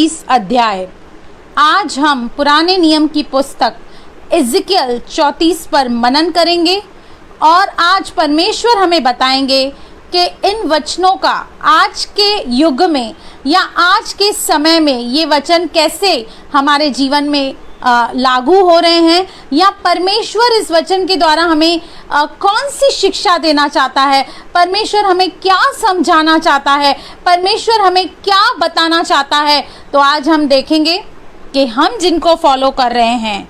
34 अध्याय। आज हम पुराने नियम की पुस्तक इज़िकियल 34 पर मनन करेंगे और आज परमेश्वर हमें बताएंगे कि इन वचनों का आज के युग में या आज के समय में ये वचन कैसे हमारे जीवन में लागू हो रहे हैं, या परमेश्वर इस वचन के द्वारा हमें कौन सी शिक्षा देना चाहता है, परमेश्वर हमें क्या समझाना चाहता है, परमेश्वर हमें क्या बताना चाहता है। तो आज हम देखेंगे कि हम जिनको फॉलो कर रहे हैं,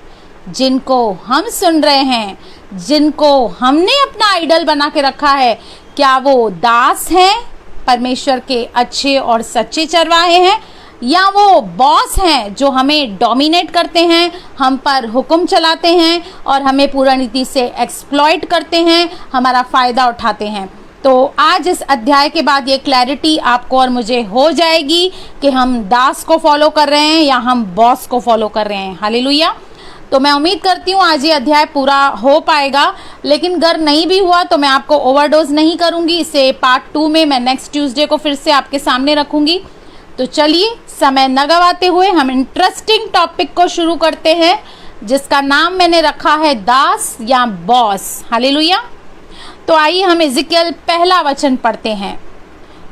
जिनको हम सुन रहे हैं, जिनको हमने अपना आइडल बना के रखा है, क्या वो दास हैं, परमेश्वर के अच्छे और सच्चे चरवाहे हैं, या वो बॉस हैं जो हमें डोमिनेट करते हैं, हम पर हुक्म चलाते हैं और हमें पूर्ण रीति से एक्सप्लॉइट करते हैं, हमारा फ़ायदा उठाते हैं। तो आज इस अध्याय के बाद ये क्लैरिटी आपको और मुझे हो जाएगी कि हम दास को फॉलो कर रहे हैं या हम बॉस को फॉलो कर रहे हैं। हालेलुया। तो मैं उम्मीद करती हूँ आज ये अध्याय पूरा हो पाएगा, लेकिन अगर नहीं भी हुआ तो मैं आपको ओवरडोज नहीं करूँगी। इसे पार्ट 2 में मैं नेक्स्ट ट्यूसडे को फिर से आपके सामने रखूँगी। तो चलिए समय न गवाते हुए हम इंटरेस्टिंग टॉपिक को शुरू करते हैं, जिसका नाम मैंने रखा है दास या बॉस। हालेलुया। तो आइए हम इज़िकियल पहला वचन पढ़ते हैं।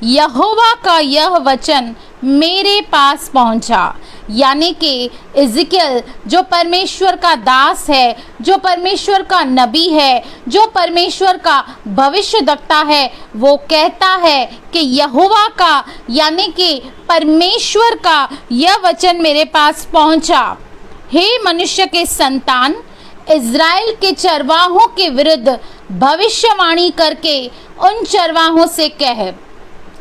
यहोवा का यह वचन मेरे पास पहुंचा, यानी कि इज़िकियल जो परमेश्वर का दास है, जो परमेश्वर का नबी है, जो परमेश्वर का भविष्यद्वक्ता है, वो कहता है कि यहोवा का यानी कि परमेश्वर का यह वचन मेरे पास पहुंचा। हे मनुष्य के संतान, इज़राइल के चरवाहों के विरुद्ध भविष्यवाणी करके उन चरवाहों से कह।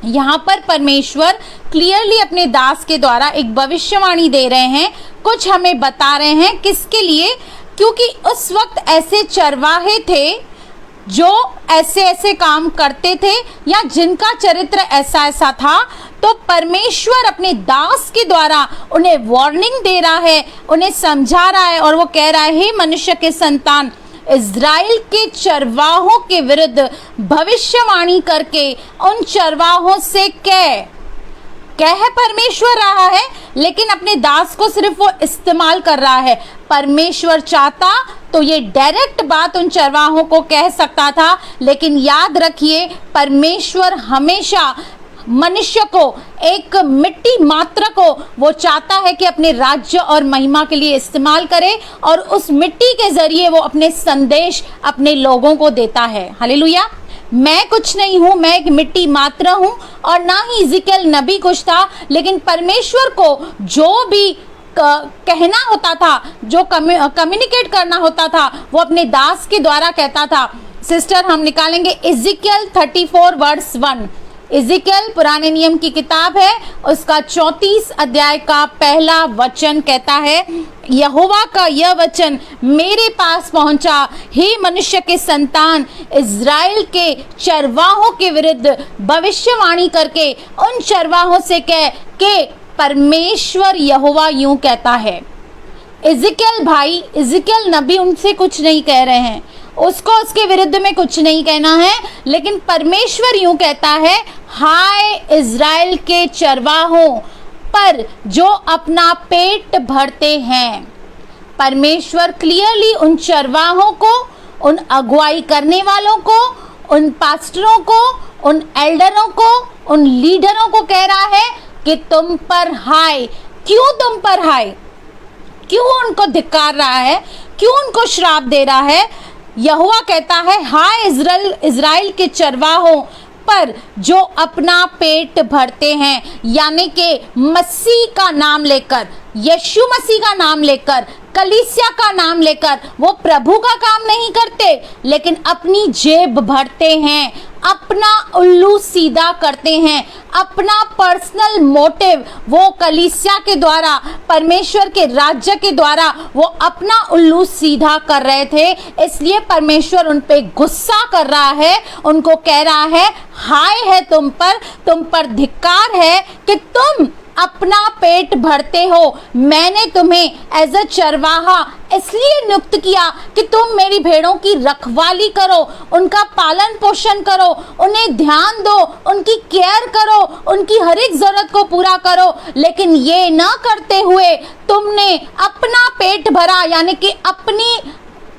यहाँ पर परमेश्वर क्लियरली अपने दास के द्वारा एक भविष्यवाणी दे रहे हैं, कुछ हमें बता रहे हैं। किसके लिए? क्योंकि उस वक्त ऐसे चरवाहे थे जो ऐसे ऐसे काम करते थे या जिनका चरित्र ऐसा ऐसा था। तो परमेश्वर अपने दास के द्वारा उन्हें वार्निंग दे रहा है, उन्हें समझा रहा है और वो कह रहा है, हे मनुष्य के संतान, इज़राइल के चरवाहों के विरुद्ध भविष्यवाणी करके उन चरवाहों से कह परमेश्वर रहा है, लेकिन अपने दास को सिर्फ वो इस्तेमाल कर रहा है। परमेश्वर चाहता तो ये डायरेक्ट बात उन चरवाहों को कह सकता था, लेकिन याद रखिए परमेश्वर हमेशा मनुष्य को, एक मिट्टी मात्र को वो चाहता है कि अपने राज्य और महिमा के लिए इस्तेमाल करे और उस मिट्टी के जरिए वो अपने संदेश अपने लोगों को देता है। हालेलुया। मैं कुछ नहीं हूँ, मैं एक मिट्टी मात्र हूँ और ना ही इज़िकियल नबी कुछ था, लेकिन परमेश्वर को जो भी कहना होता था, जो कम्युनिकेट करना होता था, वो अपने दास के द्वारा कहता था। सिस्टर हम निकालेंगे इज़िकियल 34 वर्स 1। इज़िकियल पुराने नियम की किताब है, उसका 34 अध्याय का पहला वचन कहता है, यहोवा का यह वचन मेरे पास पहुंचा, हे मनुष्य के संतान, इज़राइल के चरवाहों के विरुद्ध भविष्यवाणी करके उन चरवाहों से कह कि परमेश्वर यहोवा यूं कहता है। इज़िकियल भाई, इज़िकियल नबी उनसे कुछ नहीं कह रहे हैं, उसको उसके विरुद्ध में कुछ नहीं कहना है, लेकिन परमेश्वर यूं कहता है, हाय इज़राइल के चरवाहों पर जो अपना पेट भरते हैं। परमेश्वर क्लियरली उन चरवाहों को, उन अगुवाई करने वालों को, उन पास्टरों को, उन एल्डरों को, उन लीडरों को कह रहा है कि तुम पर हाय। क्यों तुम पर हाय? क्यों उनको धिक्कार रहा है? क्यों उनको श्राप दे रहा है? यहोवा कहता है, हाय इज़राइल के चरवाहों पर जो अपना पेट भरते हैं, यानी कि मसीह का नाम लेकर, यीशु मसीह का नाम लेकर, कलीसिया का नाम लेकर वो प्रभु का काम नहीं करते, लेकिन अपनी जेब भरते हैं, अपना उल्लू सीधा करते हैं, अपना पर्सनल मोटिव वो कलीसिया के द्वारा, परमेश्वर के राज्य के द्वारा वो अपना उल्लू सीधा कर रहे थे। इसलिए परमेश्वर उन पे गुस्सा कर रहा है, उनको कह रहा है, हाय है तुम पर धिक्कार है कि तुम अपना पेट भरते हो। मैंने तुम्हें एज अ चरवाहा इसलिए नियुक्त किया कि तुम मेरी भेड़ों की रखवाली करो, उनका पालन पोषण करो, उन्हें ध्यान दो, उनकी केयर करो, उनकी हर एक जरूरत को पूरा करो। लेकिन ये ना करते हुए तुमने अपना पेट भरा, यानी कि अपनी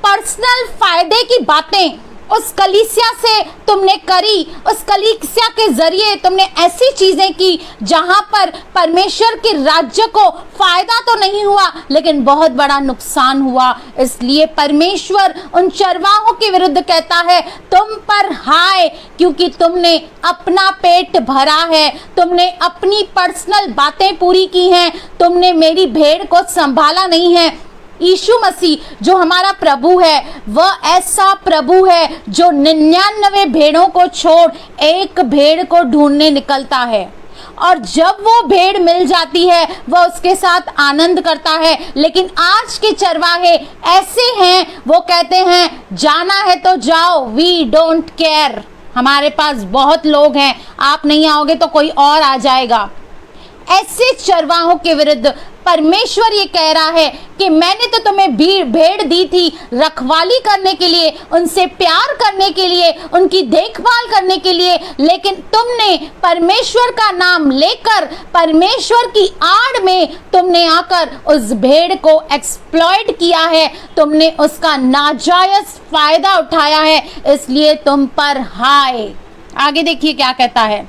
पर्सनल फायदे की बातें उस कलीसिया से तुमने करी। उस कलीसिया के जरिए तुमने ऐसी चीजें की जहां पर परमेश्वर के राज्य को फायदा तो नहीं हुआ लेकिन बहुत बड़ा नुकसान हुआ। इसलिए परमेश्वर उन चरवाहों के विरुद्ध कहता है, तुम पर हाय, क्योंकि तुमने अपना पेट भरा है, तुमने अपनी पर्सनल बातें पूरी की हैं, तुमने मेरी भेड़ को संभाला नहीं है। यीशु मसीह जो हमारा प्रभु है, वह ऐसा प्रभु है जो 99 भेड़ों को छोड़ एक भेड़ को ढूंढने निकलता है, और जब वो भेड़ मिल जाती है वह उसके साथ आनंद करता है। लेकिन आज के चरवाहे ऐसे हैं, वो कहते हैं जाना है तो जाओ, वी डोंट केयर, हमारे पास बहुत लोग हैं, आप नहीं आओगे तो कोई और आ जाएगा। ऐसे चरवाहों के विरुद्ध परमेश्वर ये कह रहा है कि मैंने तो तुम्हें भेड़ दी थी रखवाली करने के लिए, उनसे प्यार करने के लिए, उनकी देखभाल करने के लिए, लेकिन तुमने परमेश्वर का नाम लेकर, परमेश्वर की आड़ में तुमने आकर उस भेड़ को एक्सप्लॉइट किया है, तुमने उसका नाजायज फायदा उठाया है, इसलिए तुम पर हाय। आगे देखिए क्या कहता है,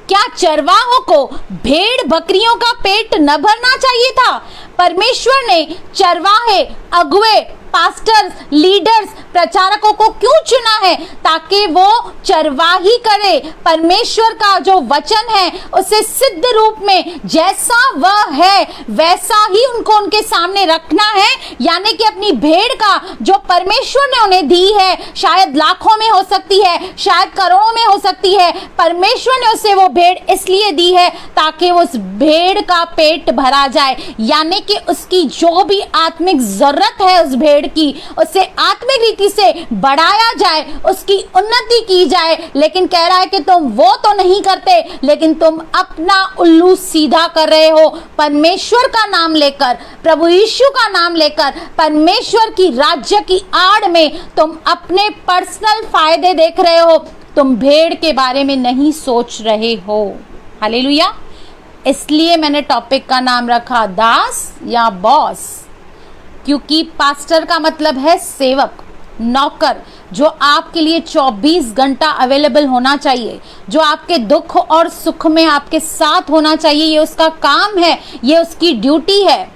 क्या चरवाहों को भेड़ बकरियों का पेट न भरना चाहिए था? परमेश्वर ने चरवाहे, अगुए, पास्टर्स, लीडर्स, प्रचारकों को क्यों चुना है? ताकि वो चरवाही करे, परमेश्वर का जो वचन है उसे सिद्ध रूप में जैसा वह है वैसा ही उनको उनके सामने रखना है। यानी कि अपनी भेड़ का जो परमेश्वर ने उन्हें दी है, शायद लाखों में हो सकती है, शायद करोड़ों में हो सकती है, परमेश्वर ने उसे वो भेड़ इसलिए दी है ताकि उस भेड़ का पेट भरा जाए, यानी कि उसकी जो भी आत्मिक जरूरत है उस भेड़ की, उसे आत्मिक रीति से बढ़ाया जाए, उसकी उन्नति की जाए। लेकिन कह रहा है कि तुम वो तो नहीं करते, लेकिन तुम अपना उल्लू सीधा कर रहे हो। परमेश्वर का नाम लेकर, प्रभु यीशु का नाम लेकर, परमेश्वर की राज्य की आड़ में तुम अपने पर्सनल फायदे देख रहे हो, तुम भेड़ के बारे में नहीं सोच रहे हो। हालेलुया। इसलिए मैंने टॉपिक का नाम रखा दास या बॉस, क्योंकि पास्टर का मतलब है सेवक, नौकर, जो आपके लिए 24 घंटा अवेलेबल होना चाहिए, जो आपके दुख और सुख में आपके साथ होना चाहिए। ये उसका काम है, ये उसकी ड्यूटी है।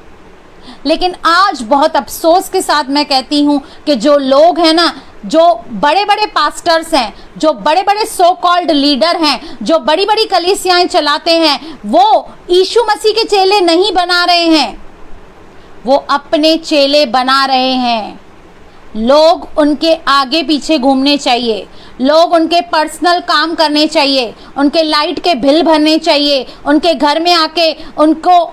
लेकिन आज बहुत अफसोस के साथ मैं कहती हूँ कि जो लोग हैं ना, जो बड़े बड़े पास्टर्स हैं, जो बड़े बड़े सो कॉल्ड लीडर हैं, जो बड़ी बड़ी कलीसियाएं चलाते हैं, वो यीशु मसीह के चेले नहीं बना रहे हैं, वो अपने चेले बना रहे हैं। लोग उनके आगे पीछे घूमने चाहिए, लोग उनके पर्सनल काम करने चाहिए, उनके लाइट के बिल भरने चाहिए, उनके घर में आके उनको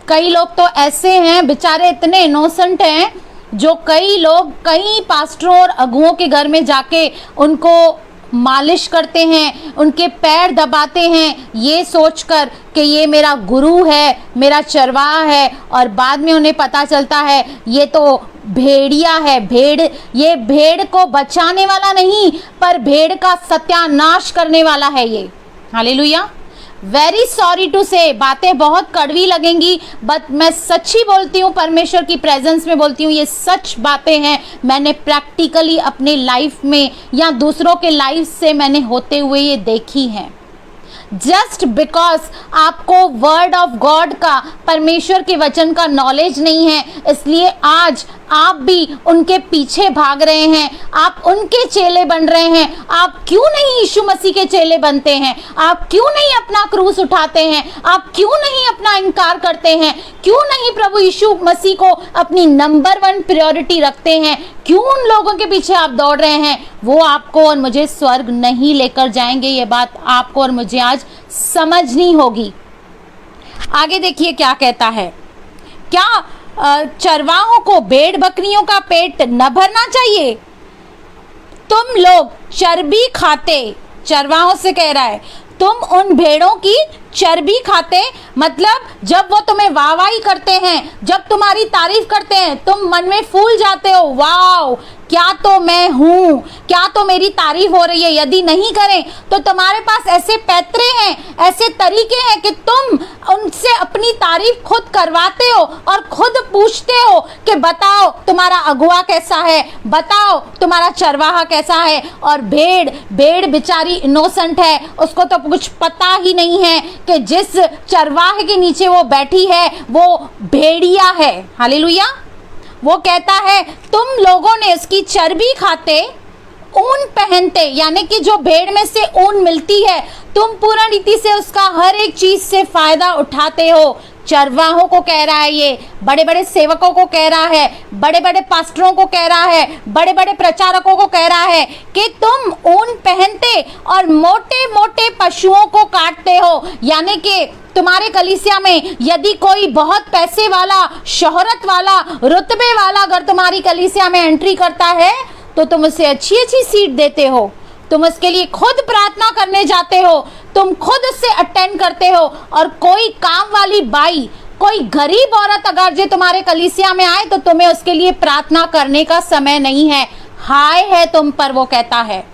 कई लोग तो ऐसे हैं बेचारे, इतने इनोसेंट हैं, जो कई लोग कई पास्टरों और अगुओं के घर में जाके उनको मालिश करते हैं, उनके पैर दबाते हैं, ये सोचकर कि ये मेरा गुरु है, मेरा चरवाहा है, और बाद में उन्हें पता चलता है ये तो भेड़िया है। भेड़, ये भेड़ को बचाने वाला नहीं, पर भेड़ का सत्यानाश करने वाला है ये। हालेलुया। वेरी सॉरी टू से, बातें बहुत कड़वी लगेंगी, बट मैं सच्ची बोलती हूँ, परमेश्वर की प्रेजेंस में बोलती हूँ, ये सच बातें हैं। मैंने प्रैक्टिकली अपने लाइफ में या दूसरों के लाइफ से मैंने होते हुए ये देखी हैं। जस्ट बिकॉज आपको वर्ड ऑफ गॉड का, परमेश्वर के वचन का नॉलेज नहीं है, इसलिए आज आप भी उनके पीछे भाग रहे हैं, आप उनके चेले बन रहे हैं। आप क्यों नहीं यीशु मसीह के चेले बनते हैं? आप क्यों नहीं अपना क्रूस उठाते हैं? आप क्यों नहीं अपना इनकार करते हैं? क्यों नहीं प्रभु यीशु मसीह को अपनी नंबर 1 प्रायोरिटी रखते हैं? क्यों उन लोगों के पीछे आप दौड़ रहे हैं? वो आपको और मुझे स्वर्ग नहीं लेकर जाएंगे। ये बात आपको और मुझे आज समझनी होगी। आगे देखिए क्या कहता है, क्या चरवाहों को भेड़ बकरियों का पेट न भरना चाहिए? तुम लोग चर्बी खाते, चरवाहों से कह रहा है, तुम उन भेड़ों की चर्बी खाते मतलब जब वो तुम्हें वाहवाही करते हैं, जब तुम्हारी तारीफ करते हैं, तुम मन में फूल जाते हो, वाव क्या तो मैं हूं, क्या तो मेरी तारीफ हो रही है। यदि नहीं करें तो तुम्हारे पास ऐसे पैतरे हैं, ऐसे तरीके हैं कि तुम उनसे अपनी तारीफ खुद करवाते हो और खुद पूछते हो कि बताओ तुम्हारा अगुआ कैसा है, बताओ तुम्हारा चरवाहा कैसा है। और भेड़ बेचारी इनोसेंट है, उसको तो कुछ पता ही नहीं है कि जिस चरवाहे के नीचे वो बैठी है वो भेड़िया है। हालेलुया। वो कहता है तुम लोगों ने उसकी चर्बी खाते, ऊन पहनते, यानी कि जो भेड़ में से ऊन मिलती है, तुम पूर्ण रीति से उसका हर एक चीज से फायदा उठाते हो। चरवाहों को कह रहा है, ये बड़े बड़े सेवकों को कह रहा है, बड़े बड़े पास्टरों को कह रहा है, बड़े बड़े प्रचारकों को कह रहा है कि तुम ऊन पहनते और मोटे मोटे पशुओं को काटते हो। यानी कि तुम्हारे कलीसिया में यदि कोई बहुत पैसे वाला, शोहरत वाला, रुतबे वाला अगर तुम्हारी कलीसिया में एंट्री करता है तो तुम उसे अच्छी अच्छी सीट देते हो, तुम उसके लिए खुद प्रार्थना करने जाते हो, तुम खुद उससे अटेंड करते हो। और कोई काम वाली बाई, कोई गरीब औरत अगर जो तुम्हारे कलीसिया में आए तो तुम्हें उसके लिए प्रार्थना करने का समय नहीं है। हाय है तुम पर, वो कहता है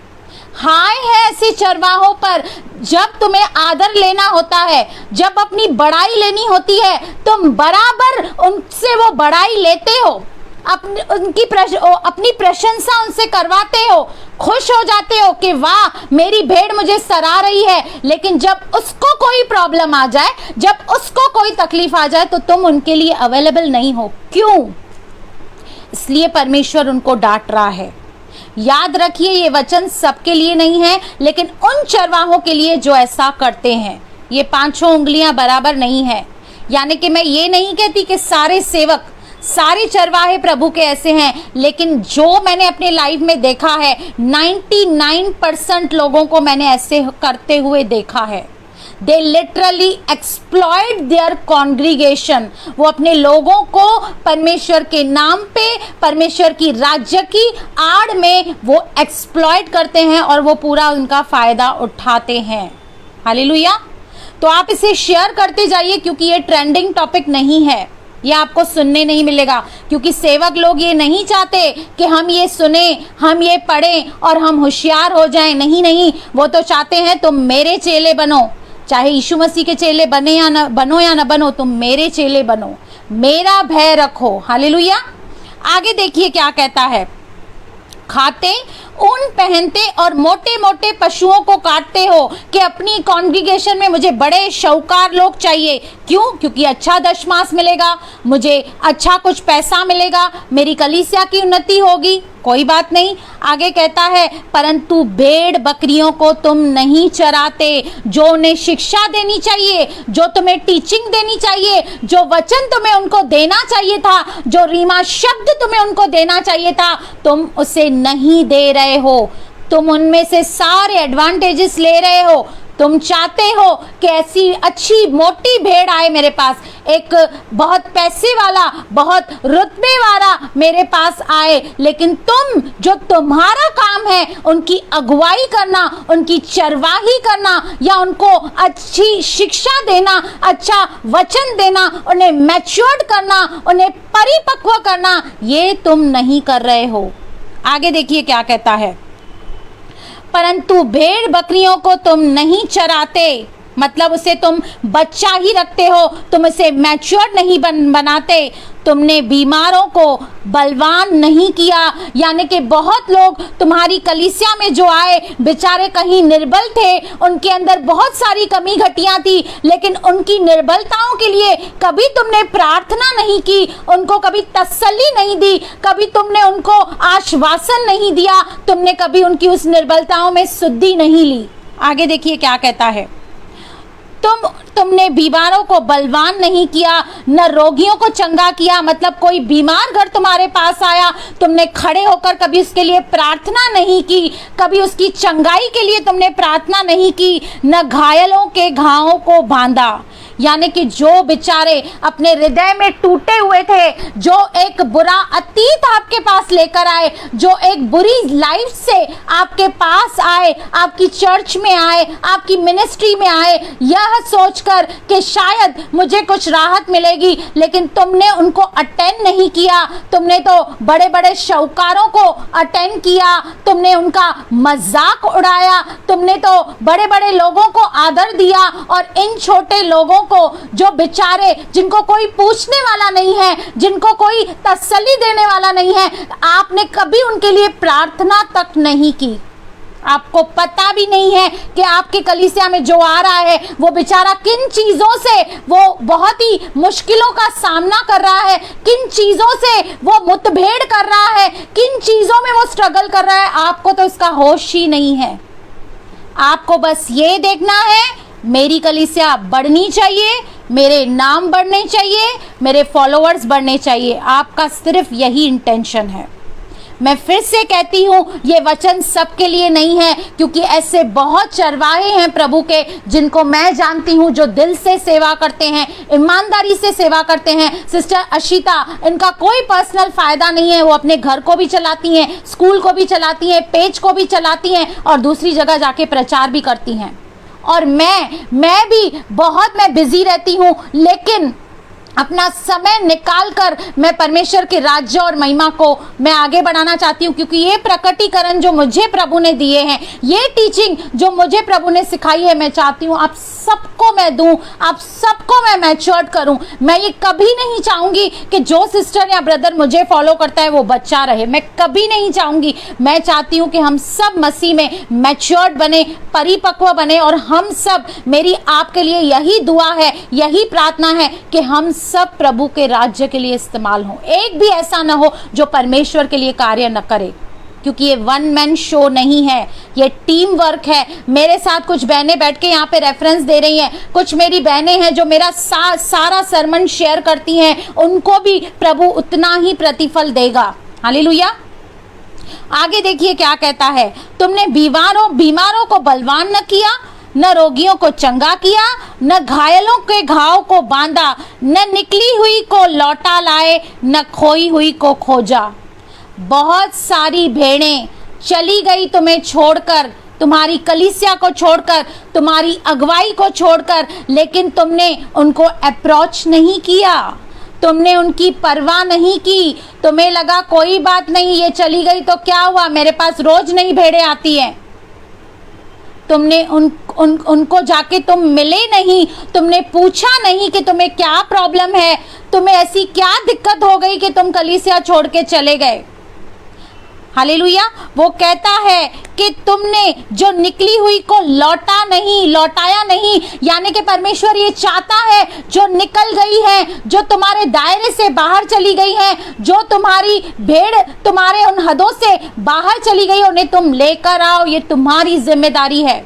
हाय है ऐसे चरवाहों पर। जब तुम्हें आदर लेना होता है, जब अपनी बड़ाई लेनी होती है, तुम बराबर उनसे वो बड़ाई लेते हो, अपनी प्रशंसा उनसे करवाते हो, खुश हो जाते हो कि वाह मेरी भेड़ मुझे सराह रही है। लेकिन जब उसको कोई प्रॉब्लम आ जाए, जब उसको कोई तकलीफ आ जाए तो तुम उनके लिए अवेलेबल नहीं हो। क्यों? इसलिए परमेश्वर उनको डांट रहा है। याद रखिए ये वचन सबके लिए नहीं है, लेकिन उन चरवाहों के लिए जो ऐसा करते हैं। ये पांचों उंगलियां बराबर नहीं है। यानी कि मैं ये नहीं कहती कि सारे सेवक, सारे चरवाहे प्रभु के ऐसे हैं, लेकिन जो मैंने अपने लाइफ में देखा है 99% लोगों को मैंने ऐसे करते हुए देखा है। They literally exploit their congregation। वो अपने लोगों को परमेश्वर के नाम पे, परमेश्वर की राज्य की आड़ में वो एक्सप्लॉइट करते हैं और वो पूरा उनका फायदा उठाते हैं। हालेलुया। तो आप इसे शेयर करते जाइए, क्योंकि ये ट्रेंडिंग टॉपिक नहीं है, ये आपको सुनने नहीं मिलेगा। क्योंकि सेवक लोग ये नहीं चाहते कि हम ये सुने, हम ये पढ़ें और हम होशियार हो जाएं। नहीं, वो तो चाहते हैं तुम मेरे चेले बनो, चाहे यीशु मसीह के चेले बने या न बनो, तुम मेरे चेले बनो, मेरा भय रखो। हालेलुया। आगे देखिए क्या कहता है, खाते, ऊन पहनते और मोटे मोटे पशुओं को काटते हो कि अपनी कॉन्ग्रीगेशन में मुझे बड़े शौकार लोग चाहिए। क्यों? क्योंकि अच्छा दशमास मिलेगा, मुझे अच्छा कुछ पैसा मिलेगा, मेरी कलीसिया की उन्नति होगी। कोई बात नहीं। आगे कहता है, परंतु भेड़ बकरियों को तुम नहीं चराते। जो उन्हें शिक्षा देनी चाहिए, जो तुम्हें टीचिंग देनी चाहिए, जो वचन तुम्हें उनको देना चाहिए था, जो रीमा शब्द तुम्हें उनको देना चाहिए था, तुम उसे नहीं दे रहे हो। तुम उनमें से सारे एडवांटेजेस ले रहे हो। तुम चाहते हो कि ऐसी अच्छी मोटी भेड़ आए मेरे पास, एक बहुत पैसे वाला, बहुत रुतबे वाला मेरे पास आए, लेकिन तुम, जो तुम्हारा काम है उनकी अगुवाई करना, उनकी चरवाही करना, या उनको अच्छी शिक्षा देना, अच्छा वचन देना, उन्हें मैच्योर्ड करना, उन्हें परिपक्व करना, ये तुम नहीं कर रहे हो। आगे देखिए क्या कहता है, परंतु भेड़ बकरियों को तुम नहीं चराते, मतलब उसे तुम बच्चा ही रखते हो, तुम उसे मैच्योर नहीं बनाते। तुमने बीमारों को बलवान नहीं किया। यानी कि बहुत लोग तुम्हारी कलीसिया में जो आए बेचारे कहीं निर्बल थे, उनके अंदर बहुत सारी कमी घटियां थी, लेकिन उनकी निर्बलताओं के लिए कभी तुमने प्रार्थना नहीं की, उनको कभी तसल्ली नहीं दी, कभी तुमने उनको आश्वासन नहीं दिया, तुमने कभी उनकी उस निर्बलताओं में शुद्धि नहीं ली। आगे देखिए क्या कहता है, तुमने बीमारों को बलवान नहीं किया, न रोगियों को चंगा किया। मतलब कोई बीमार घर तुम्हारे पास आया, तुमने खड़े होकर कभी उसके लिए प्रार्थना नहीं की, कभी उसकी चंगाई के लिए तुमने प्रार्थना नहीं की, न घायलों के घावों को बांधा। यानी कि जो बेचारे अपने हृदय में टूटे हुए थे, जो एक बुरा अतीत आपके पास लेकर आए, जो एक बुरी लाइफ से आपके पास आए, आपकी चर्च में आए, आपकी मिनिस्ट्री में आए, यह सोचकर कि शायद मुझे कुछ राहत मिलेगी, लेकिन तुमने उनको अटेंड नहीं किया। तुमने तो बड़े बड़े शाहूकारों को अटेंड किया, तुमने उनका मजाक उड़ाया, तुमने तो बड़े बड़े लोगों को आदर दिया, और इन छोटे लोगों को जो बेचारे, जिनको कोई पूछने वाला नहीं है, जिनको कोई तसल्ली देने वाला नहीं है, आपने कभी उनके लिए प्रार्थना तक नहीं की। आपको पता भी नहीं है कि आपके कलीसिया में जो आ रहा है वो बेचारा किन चीजों से वो बहुत ही मुश्किलों का सामना कर रहा है, किन चीजों से वो मुठभेड़ कर रहा है, किन चीजों में वो स्ट्रगल कर रहा है। आपको तो इसका होश ही नहीं है। आपको बस ये देखना है, मेरी कलीसिया बढ़नी चाहिए, मेरे नाम बढ़ने चाहिए, मेरे फॉलोअर्स बढ़ने चाहिए। आपका सिर्फ यही इंटेंशन है। मैं फिर से कहती हूँ, ये वचन सबके लिए नहीं है, क्योंकि ऐसे बहुत चरवाहे हैं प्रभु के, जिनको मैं जानती हूँ, जो दिल से सेवा करते हैं, ईमानदारी से सेवा करते हैं। सिस्टर अशिता, इनका कोई पर्सनल फायदा नहीं है, वो अपने घर को भी चलाती हैं, स्कूल को भी चलाती हैं, पेज को भी चलाती हैं, और दूसरी जगह जाके प्रचार भी करती हैं। और मैं भी बहुत बिजी रहती हूँ, लेकिन अपना समय निकालकर मैं परमेश्वर के राज्य और महिमा को मैं आगे बढ़ाना चाहती हूँ, क्योंकि ये प्रकटीकरण जो मुझे प्रभु ने दिए हैं, ये टीचिंग जो मुझे प्रभु ने सिखाई है, मैं चाहती हूँ आप सबको मैं दूं, आप सबको मैं मैच्योर्ड करूं। मैं ये कभी नहीं चाहूंगी कि जो सिस्टर या ब्रदर मुझे फॉलो करता है वो बच्चा रहे, मैं कभी नहीं चाहूंगी। मैं चाहती हूँ कि हम सब मसीह में मैच्योर्ड बने, परिपक्व बने, और हम सब, मेरी आपके लिए यही दुआ है, यही प्रार्थना है कि हम सब प्रभु के राज्य के लिए इस्तेमाल हो। एक भी ऐसा ना हो जो परमेश्वर के लिए कार्य न करे, क्योंकि ये वन मैन शो नहीं है, ये टीम वर्क है। मेरे साथ कुछ बहनें बैठ के यहाँ पे रेफरेंस दे रही हैं, कुछ मेरी बहनें हैं जो मेरा सारा सरमन शेयर करती हैं, उनको भी प्रभु उतना ही प्रतिफल देगा। हालेलुया। आगे देखिए क्या कहता है, तुमने बीमारों को बलवान न किया, न रोगियों को चंगा किया, न घायलों के घाव को बांधा, न निकली हुई को लौटा लाए, न खोई हुई को खोजा। बहुत सारी भेड़ें चली गई तुम्हें छोड़कर, तुम्हारी कलीसिया को छोड़कर, तुम्हारी अगुवाई को छोड़कर, लेकिन तुमने उनको अप्रोच नहीं किया, तुमने उनकी परवाह नहीं की। तुम्हें लगा कोई बात नहीं, ये चली गई तो क्या हुआ, मेरे पास रोज नई भेड़ें आती हैं। तुमने उनको जाके तुम मिले नहीं, तुमने पूछा नहीं कि तुम्हें क्या प्रॉब्लम है, तुम्हें ऐसी क्या दिक्कत हो गई कि तुम कलीसिया छोड़ के चले गए। हालेलुया। वो कहता है कि तुमने जो निकली हुई को लौटाया नहीं, यानी कि परमेश्वर ये चाहता है जो निकल गई है, जो तुम्हारे दायरे से बाहर चली गई है, जो तुम्हारी भेड़ तुम्हारे उन हदों से बाहर चली गई, उन्हें तुम लेकर आओ। ये तुम्हारी जिम्मेदारी है,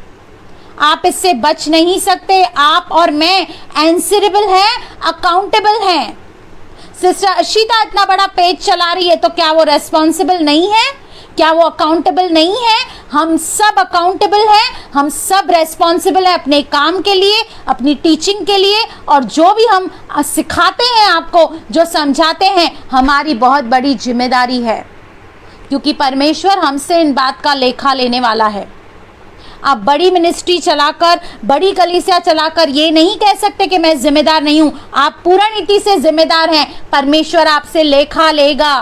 आप इससे बच नहीं सकते। आप और मैं आंसरेबल हैं, अकाउंटेबल हैं। सिस्टर अशिता इतना बड़ा पेज चला रही है, तो क्या वो रेस्पॉन्सिबल नहीं है? क्या वो अकाउंटेबल नहीं है? हम सब अकाउंटेबल हैं, हम सब रेस्पॉन्सिबल हैं अपने काम के लिए, अपनी टीचिंग के लिए, और जो भी हम सिखाते हैं आपको, जो समझाते हैं, हमारी बहुत बड़ी जिम्मेदारी है, क्योंकि परमेश्वर हमसे इन बात का लेखा लेने वाला है। आप बड़ी मिनिस्ट्री चलाकर, बड़ी कलीसिया चलाकर ये नहीं कह सकते कि मैं जिम्मेदार नहीं हूं। आप पूरा नीति से जिम्मेदार हैं। परमेश्वर आपसे लेखा लेगा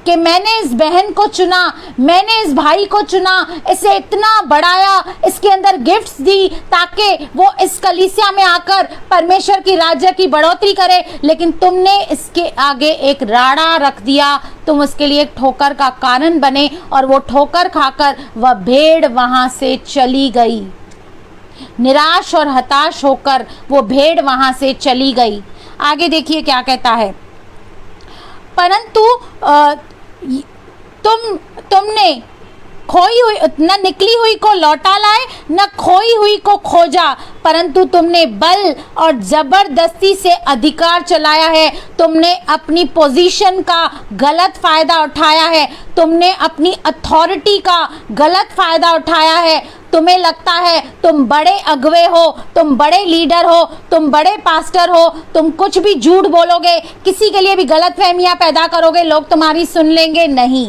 कि मैंने इस बहन को चुना, मैंने इस भाई को चुना, इसे इतना बढ़ाया, इसके अंदर गिफ्ट्स दी ताकि वो इस कलीसिया में आकर परमेश्वर की राज्य की बढ़ोतरी करे, लेकिन तुमने इसके आगे एक राड़ा रख दिया, तुम उसके लिए एक ठोकर का कारण बने, और वो ठोकर खाकर वह भेड़ वहां से चली गई। निराश और हताश होकर वो भेड़ वहां से चली गई। आगे देखिए क्या कहता है, परंतु तुमने खोई हुई न निकली हुई को लौटा लाए, न खोई हुई को खोजा, परंतु तुमने बल और जबरदस्ती से अधिकार चलाया है। तुमने अपनी पोजीशन का गलत फायदा उठाया है, तुमने अपनी अथॉरिटी का गलत फायदा उठाया है, तुम्हें लगता है तुम बड़े अगुवे हो, तुम बड़े लीडर हो, तुम बड़े पास्टर हो, तुम कुछ भी झूठ बोलोगे, किसी के लिए भी गलतफहमियां पैदा करोगे, लोग तुम्हारी सुन लेंगे। नहीं,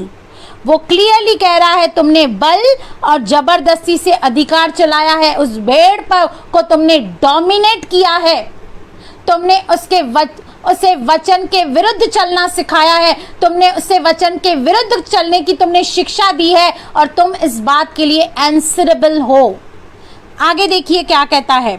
वो क्लियरली कह रहा है तुमने बल और जबरदस्ती से अधिकार चलाया है, उस भेड़ पर को तुमने डोमिनेट किया है, तुमने उसे वचन के विरुद्ध चलना सिखाया है, तुमने उसे वचन के विरुद्ध चलने की तुमने शिक्षा दी है और तुम इस बात के लिए आंसरेबल हो। आगे देखिए क्या कहता है,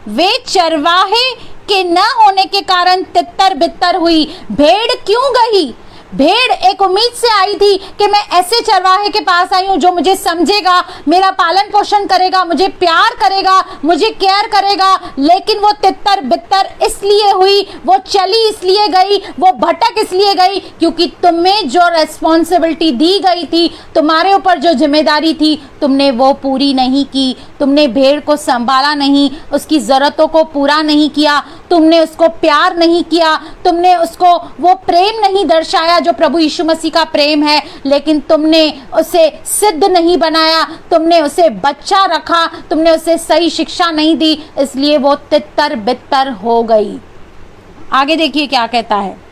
वे चरवाहे के न होने के कारण तितर बितर हुई। भेड़ क्यों गई? भेड़ एक उम्मीद से आई थी कि मैं ऐसे चरवाहे के पास आई हूं जो मुझे समझेगा, मेरा पालन पोषण करेगा, मुझे प्यार करेगा, मुझे केयर करेगा, लेकिन वो तितर बितर इसलिए हुई, वो चली इसलिए गई, वो भटक इसलिए गई क्योंकि तुम्हें जो रेस्पॉन्सिबिलिटी दी गई थी, तुम्हारे ऊपर जो जिम्मेदारी थी, तुमने वो पूरी नहीं की। तुमने भेड़ को संभाला नहीं, उसकी ज़रूरतों को पूरा नहीं किया, तुमने उसको प्यार नहीं किया, तुमने उसको वो प्रेम नहीं दर्शाया जो प्रभु यीशु मसीह का प्रेम है, लेकिन तुमने उसे सिद्ध नहीं बनाया, तुमने उसे बच्चा रखा, तुमने उसे सही शिक्षा नहीं दी, इसलिए वो तितर बितर हो गई। आगे देखिए क्या कहता है,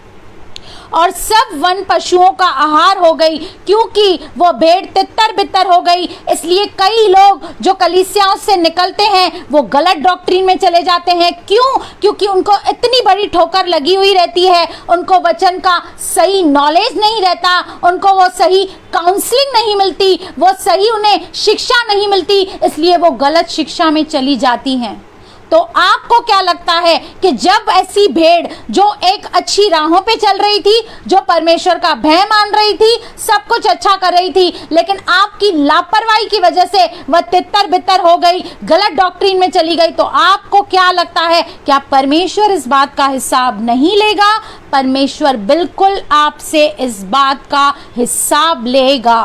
और सब वन पशुओं का आहार हो गई। क्योंकि वो भेड़ तितर बितर हो गई, इसलिए कई लोग जो कलीसियाओं से निकलते हैं वो गलत डॉक्ट्रिन में चले जाते हैं। क्यों? क्योंकि उनको इतनी बड़ी ठोकर लगी हुई रहती है, उनको वचन का सही नॉलेज नहीं रहता, उनको वो सही काउंसलिंग नहीं मिलती, वो सही उन्हें शिक्षा नहीं मिलती, इसलिए वो गलत शिक्षा में चली जाती हैं। तो आपको क्या लगता है कि जब ऐसी भेड़ जो एक अच्छी राहों पे चल रही थी, जो परमेश्वर का भय मान रही थी, सब कुछ अच्छा कर रही थी, लेकिन आपकी लापरवाही की वजह से वह तितर बितर हो गई, गलत डॉक्ट्रिन में चली गई, तो आपको क्या लगता है क्या परमेश्वर इस बात का हिसाब नहीं लेगा? परमेश्वर बिल्कुल आपसे इस बात का हिसाब लेगा।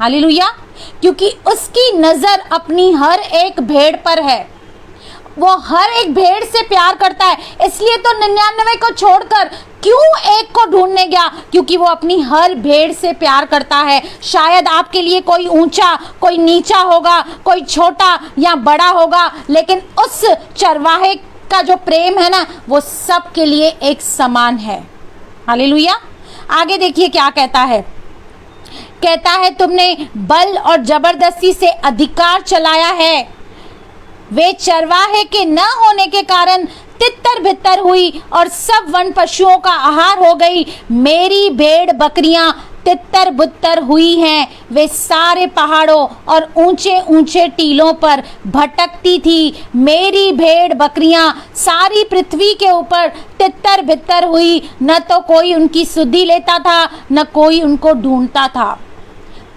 हालेलुया! क्योंकि उसकी नजर अपनी हर एक भेड़ पर है, वो हर एक भेड़ से प्यार करता है, इसलिए तो 99 को छोड़कर क्यों एक को ढूंढने गया? क्योंकि वो अपनी हर भेड़ से प्यार करता है। शायद आपके लिए कोई ऊंचा, कोई नीचा होगा, कोई छोटा या बड़ा होगा, लेकिन उस चरवाहे का जो प्रेम है ना, वो सब के लिए एक समान है। हालेलुया! आगे देखिए क्या कहता है, कहता है तुमने बल और जबरदस्ती से अधिकार चलाया है। वे चरवाहे के न होने के कारण तितर बितर हुई और सब वन पशुओं का आहार हो गई। मेरी भेड़ बकरियां तितर बितर हुई हैं, वे सारे पहाड़ों और ऊंचे ऊंचे टीलों पर भटकती थी। मेरी भेड़ बकरियां सारी पृथ्वी के ऊपर तितर बितर हुई, न तो कोई उनकी सुधि लेता था, न कोई उनको ढूंढता था।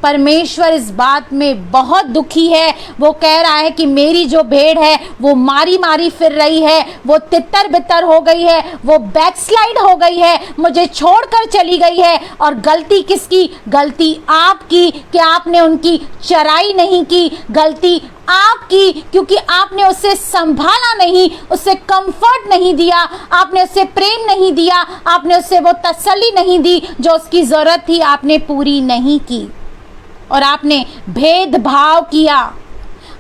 परमेश्वर इस बात में बहुत दुखी है। वो कह रहा है कि मेरी जो भेड़ है वो मारी मारी फिर रही है, वो तितर बितर हो गई है, वो बैकस्लाइड हो गई है, मुझे छोड़कर चली गई है। और गलती किसकी? गलती आपकी कि आपने उनकी चराई नहीं की। गलती आपकी क्योंकि आपने उसे संभाला नहीं, उसे कंफर्ट नहीं दिया, आपने उसे प्रेम नहीं दिया, आपने उसे वो तसल्ली नहीं दी जो उसकी जरूरत थी, आपने पूरी नहीं की। और आपने भेदभाव किया,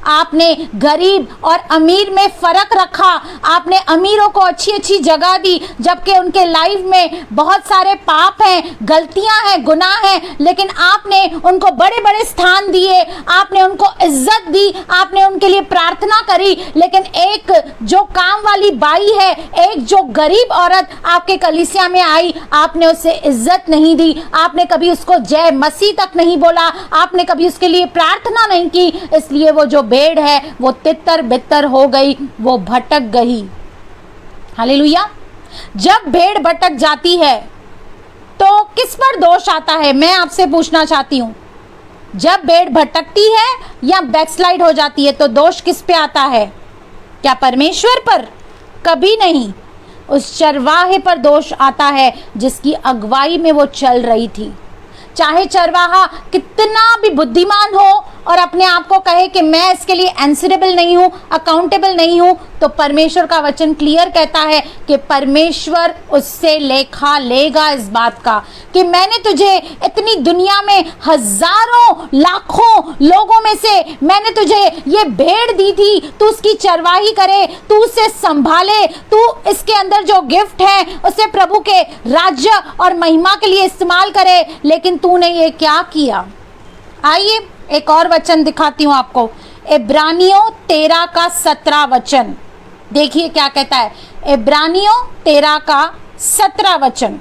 आपने गरीब और अमीर में फर्क रखा, आपने अमीरों को अच्छी अच्छी जगह दी जबकि उनके लाइफ में बहुत सारे पाप हैं, गलतियां हैं, गुनाह हैं, लेकिन आपने उनको बड़े बड़े स्थान दिए, आपने उनको इज्जत दी, आपने उनके लिए प्रार्थना करी। लेकिन एक जो काम वाली बाई है, एक जो गरीब औरत आपके कलीसिया में आई, आपने उसे इज्जत नहीं दी, आपने कभी उसको जय मसीह तक नहीं बोला, आपने कभी उसके लिए प्रार्थना नहीं की, इसलिए वो जो भेड़ है वो तितर बितर हो गई, वो भटक गई। हालेलुया! जब भेड़ भटक जाती है तो किस पर दोष आता है? मैं आपसे पूछना चाहती हूं, जब भेड़ भटकती है या बैकस्लाइड हो जाती है तो दोष किस पे आता है? क्या परमेश्वर पर? कभी नहीं, उस चरवाहे पर दोष आता है जिसकी अगुवाई में वो चल रही थी। चाहे चरवाहा कितना भी बुद्धिमान हो और अपने आप को कहे कि मैं इसके लिए आंसरेबल नहीं हूँ, अकाउंटेबल नहीं हूँ, तो परमेश्वर का वचन क्लियर कहता है कि परमेश्वर उससे लेखा लेगा इस बात का कि मैंने तुझे इतनी दुनिया में हजारों लाखों लोगों में से मैंने तुझे ये भेड़ दी थी, तू उसकी चरवाही करे, तू उसे संभाले, तू इसके अंदर जो गिफ्ट है उसे प्रभु के राज्य और महिमा के लिए इस्तेमाल करे, लेकिन तूने ये क्या किया। आइए एक और वचन दिखाती हूं आपको, इब्रानियों 13 का 17 वचन देखिए क्या कहता है। इब्रानियों 13 का 17 वचन,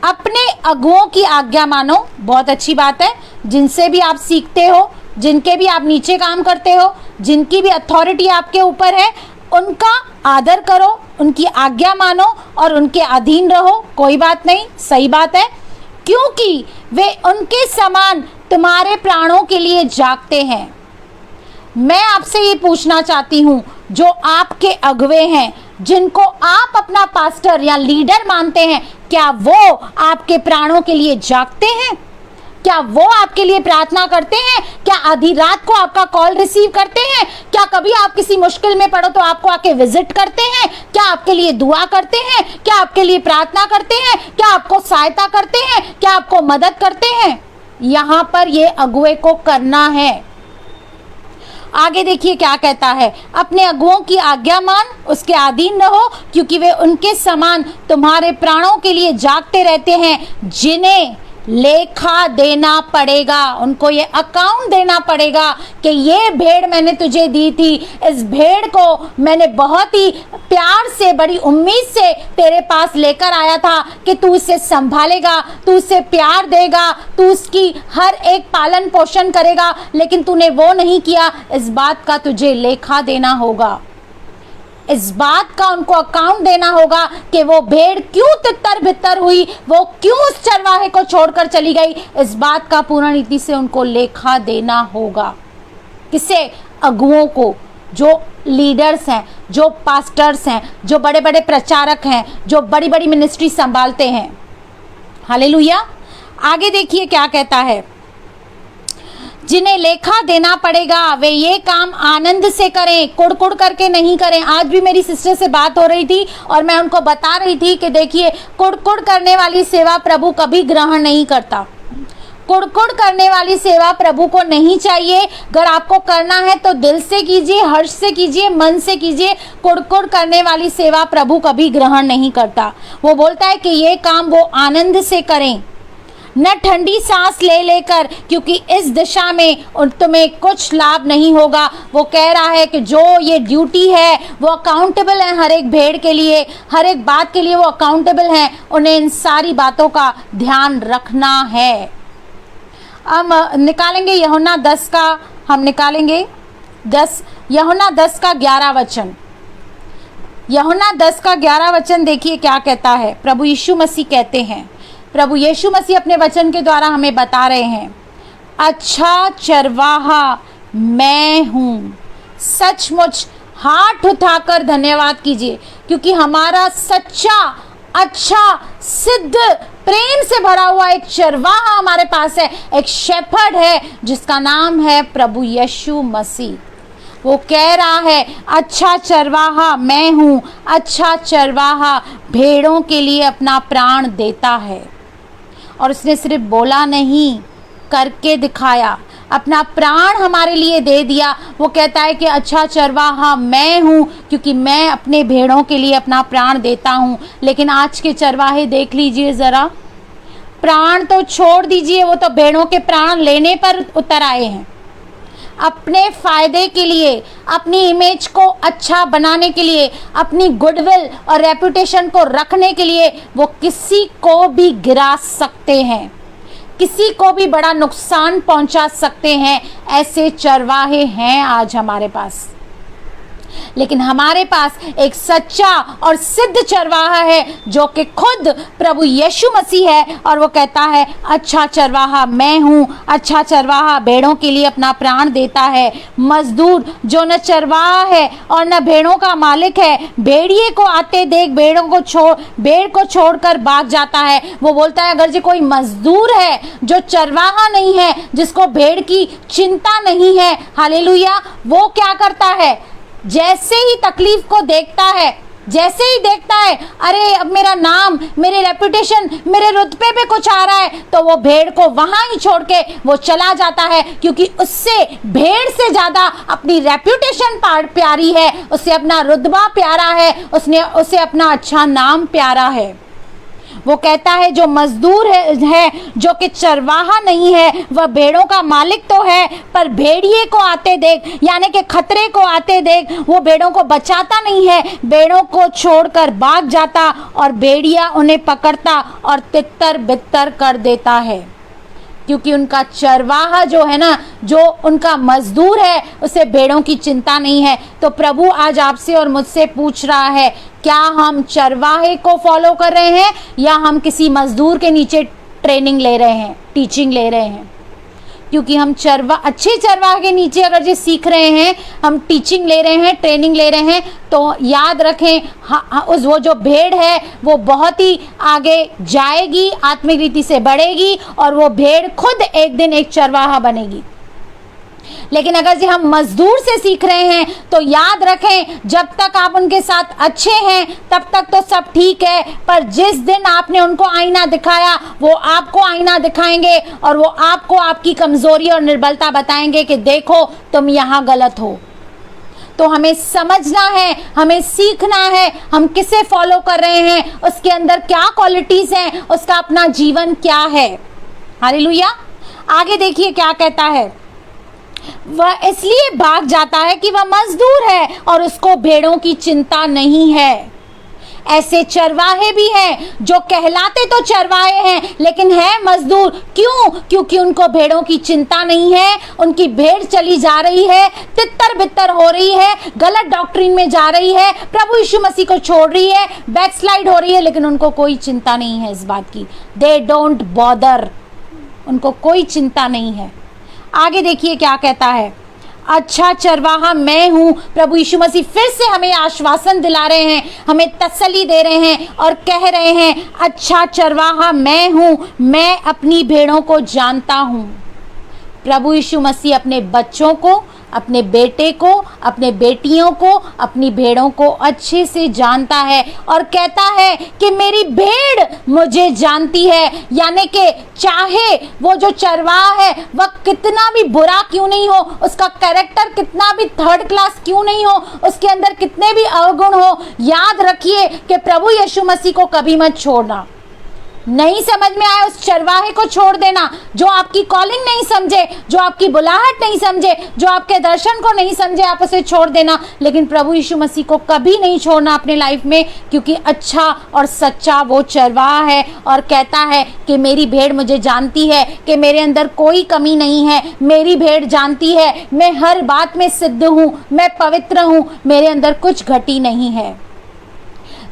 अपने अगुओं की आज्ञा मानो। बहुत अच्छी बात है, जिनसे भी आप सीखते हो, जिनके भी आप नीचे काम करते हो, जिनकी भी अथॉरिटी आपके ऊपर है, उनका आदर करो, उनकी आज्ञा मानो और उनके अधीन रहो। कोई बात नहीं, सही बात है, क्योंकि वे उनके समान तुम्हारे प्राणों के लिए जागते हैं। मैं आपसे ये पूछना चाहती हूँ, जो आपके अगुवे हैं, जिनको आप अपना पास्टर या लीडर मानते हैं, क्या वो आपके प्राणों के लिए जागते हैं? क्या वो आपके लिए प्रार्थना करते हैं? क्या आधी रात को आपका कॉल रिसीव करते हैं? क्या कभी आप किसी मुश्किल में पड़ो तो आपको आके विजिट करते हैं? क्या आपके लिए दुआ करते हैं? क्या आपके लिए प्रार्थना करते हैं? क्या आपको सहायता करते हैं? क्या आपको मदद करते हैं? यहाँ पर ये अगुवे को करना है। आगे देखिए क्या कहता है, अपने अगुओं की आज्ञा मान, उसके अधीन रहो, क्योंकि वे उनके समान तुम्हारे प्राणों के लिए जागते रहते हैं, जिन्हें लेखा देना पड़ेगा। उनको ये अकाउंट देना पड़ेगा कि ये भेड़ मैंने तुझे दी थी, इस भेड़ को मैंने बहुत ही प्यार से, बड़ी उम्मीद से तेरे पास लेकर आया था कि तू इसे संभालेगा, तू इसे प्यार देगा, तू उसकी हर एक पालन पोषण करेगा, लेकिन तूने वो नहीं किया। इस बात का तुझे लेखा देना होगा, इस बात का उनको अकाउंट देना होगा कि वो भेड़ क्यों तितर बितर हुई, वो क्यों उस चरवाहे को छोड़कर चली गई। इस बात का पूर्ण रीति से उनको लेखा देना होगा। किसे? अगुओं को, जो लीडर्स हैं, जो पास्टर्स हैं, जो बड़े बड़े प्रचारक हैं, जो बड़ी बड़ी मिनिस्ट्री संभालते हैं। हालेलुया। आगे देखिए क्या कहता है, जिन्हें लेखा देना पड़ेगा वे ये काम आनंद से करें, कुड़ करके नहीं करें। आज भी मेरी सिस्टर से बात हो रही थी और मैं उनको बता रही थी कि देखिए, कुड़ करने वाली सेवा प्रभु कभी ग्रहण नहीं करता। कुड़ करने वाली सेवा प्रभु को नहीं चाहिए। अगर आपको करना है तो दिल से कीजिए, हर्ष से कीजिए, मन से कीजिए। कुड़ करने वाली सेवा प्रभु कभी ग्रहण नहीं करता। वो बोलता है कि ये काम वो आनंद से करें, न ठंडी सांस ले लेकर, क्योंकि इस दिशा में तुम्हें कुछ लाभ नहीं होगा। वो कह रहा है कि जो ये ड्यूटी है वो अकाउंटेबल है, हर एक भेड़ के लिए, हर एक बात के लिए वो अकाउंटेबल हैं। उन्हें इन सारी बातों का ध्यान रखना है। हम निकालेंगे यूहन्ना 10 का, हम निकालेंगे यूहन्ना 10 का 11 वचन। यूहन्ना 10 का 11 वचन देखिए क्या कहता है। प्रभु यीशु मसीह कहते हैं, प्रभु यीशु मसीह अपने वचन के द्वारा हमें बता रहे हैं, अच्छा चरवाहा मैं हूँ। सचमुच हाथ उठाकर धन्यवाद कीजिए, क्योंकि हमारा सच्चा, अच्छा, सिद्ध, प्रेम से भरा हुआ एक चरवाहा हमारे पास है, एक शेफर्ड है, जिसका नाम है प्रभु यीशु मसीह। वो कह रहा है, अच्छा चरवाहा मैं हूँ। अच्छा चरवाहा भेड़ों के लिए अपना प्राण देता है। और उसने सिर्फ बोला नहीं, करके दिखाया, अपना प्राण हमारे लिए दे दिया। वो कहता है कि अच्छा चरवाहा मैं हूँ, क्योंकि मैं अपने भेड़ों के लिए अपना प्राण देता हूँ। लेकिन आज के चरवाहे देख लीजिए ज़रा, प्राण तो छोड़ दीजिए, वो तो भेड़ों के प्राण लेने पर उतर आए हैं। अपने फायदे के लिए, अपनी इमेज को अच्छा बनाने के लिए, अपनी गुडविल और रेपुटेशन को रखने के लिए वो किसी को भी गिरा सकते हैं, किसी को भी बड़ा नुकसान पहुंचा सकते हैं। ऐसे चरवाहे हैं आज हमारे पास। लेकिन हमारे पास एक सच्चा और सिद्ध चरवाहा है जो कि खुद प्रभु यीशु मसीह है, और वो कहता है अच्छा चरवाहा मैं हूँ। अच्छा चरवाहा भेड़ों के लिए अपना प्राण देता है। मजदूर जो न चरवाहा है और न भेड़ों का मालिक है, भेड़िए को आते देख भेड़ को छोड़कर भाग जाता है। वो बोलता है अगर जो कोई मजदूर है जो चरवाहा नहीं है, जिसको भेड़ की चिंता नहीं है, हालेलुया, वो क्या करता है, जैसे ही तकलीफ को देखता है, जैसे ही देखता है अरे अब मेरा नाम, मेरे रेपुटेशन, मेरे रुतबे पे कुछ आ रहा है, तो वो भेड़ को वहां ही छोड़ के वो चला जाता है, क्योंकि उससे भेड़ से ज्यादा अपनी रेपुटेशन प्यारी है, उसे अपना रुतबा प्यारा है, उसे अपना अच्छा नाम प्यारा है। वो कहता है जो मजदूर है जो कि चरवाहा नहीं है, वह भेड़ों का मालिक तो है, पर भेड़िए को आते देख, यानी कि खतरे को आते देख, वो भेड़ों को बचाता नहीं है, भेड़ों को छोड़कर भाग जाता और भेड़िया उन्हें पकड़ता और तितर बितर कर देता है। क्योंकि उनका चरवाहा जो है ना, जो उनका मजदूर है, उसे भेड़ों की चिंता नहीं है। तो प्रभु आज आपसे और मुझसे पूछ रहा है, क्या हम चरवाहे को फॉलो कर रहे हैं या हम किसी मजदूर के नीचे ट्रेनिंग ले रहे हैं, टीचिंग ले रहे हैं? क्योंकि हम अच्छे चरवाहे के नीचे अगर ये सीख रहे हैं, हम टीचिंग ले रहे हैं, ट्रेनिंग ले रहे हैं, तो याद रखें वो जो भेड़ है वो बहुत ही आगे जाएगी, आत्मिक रीति से बढ़ेगी, और वो भेड़ खुद एक दिन एक चरवाहा बनेगी। लेकिन अगर हम मजदूर से सीख रहे हैं तो याद रखें, जब तक आप उनके साथ अच्छे हैं तब तक तो सब ठीक है, पर जिस दिन आपने उनको आईना दिखाया, वो आपको आईना दिखाएंगे और वो आपको आपकी कमजोरी और निर्बलता बताएंगे कि देखो तुम यहाँ गलत हो। तो हमें समझना है, हमें सीखना है, हम किसे फॉलो कर रहे हैं, उसके अंदर क्या क्वालिटीज हैं, उसका अपना जीवन क्या है। हालेलुया। आगे देखिए क्या कहता है, वह इसलिए भाग जाता है कि वह मजदूर है और उसको भेड़ों की चिंता नहीं है। ऐसे चरवाहे भी हैं जो कहलाते तो चरवाहे हैं लेकिन है मजदूर। क्यों? क्योंकि उनको भेड़ों की चिंता नहीं है। उनकी भेड़ चली जा रही है, तितर बितर हो रही है, गलत डॉक्ट्रिन में जा रही है, प्रभु यीशु मसीह को छोड़ रही है, बैकस्लाइड हो रही है, लेकिन उनको कोई चिंता नहीं है इस बात की। दे डोंट बॉदर, उनको कोई चिंता नहीं है। आगे देखिए क्या कहता है, अच्छा चरवाहा मैं हूँ। प्रभु यीशु मसीह फिर से हमें आश्वासन दिला रहे हैं, हमें तसल्ली दे रहे हैं और कह रहे हैं अच्छा चरवाहा मैं हूँ, मैं अपनी भेड़ों को जानता हूँ। प्रभु यीशु मसीह अपने बच्चों को, अपने बेटे को, अपने बेटियों को, अपनी भेड़ों को अच्छे से जानता है और कहता है कि मेरी भेड़ मुझे जानती है। यानी कि चाहे वो जो चरवाहा है वह कितना भी बुरा क्यों नहीं हो, उसका कैरेक्टर कितना भी थर्ड क्लास क्यों नहीं हो, उसके अंदर कितने भी अवगुण हो, याद रखिए कि प्रभु यीशु मसीह को कभी मत छोड़ना। नहीं समझ में आया उस चरवाहे को छोड़ देना, जो आपकी कॉलिंग नहीं समझे, जो आपकी बुलाहट नहीं समझे, जो आपके दर्शन को नहीं समझे, आप उसे छोड़ देना। लेकिन प्रभु यीशु मसीह को कभी नहीं छोड़ना अपने लाइफ में, क्योंकि अच्छा और सच्चा वो चरवाहा है और कहता है कि मेरी भेड़ मुझे जानती है कि मेरे अंदर कोई कमी नहीं है। मेरी भेड़ जानती है मैं हर बात में सिद्ध हूँ, मैं पवित्र हूँ, मेरे अंदर कुछ घटी नहीं है।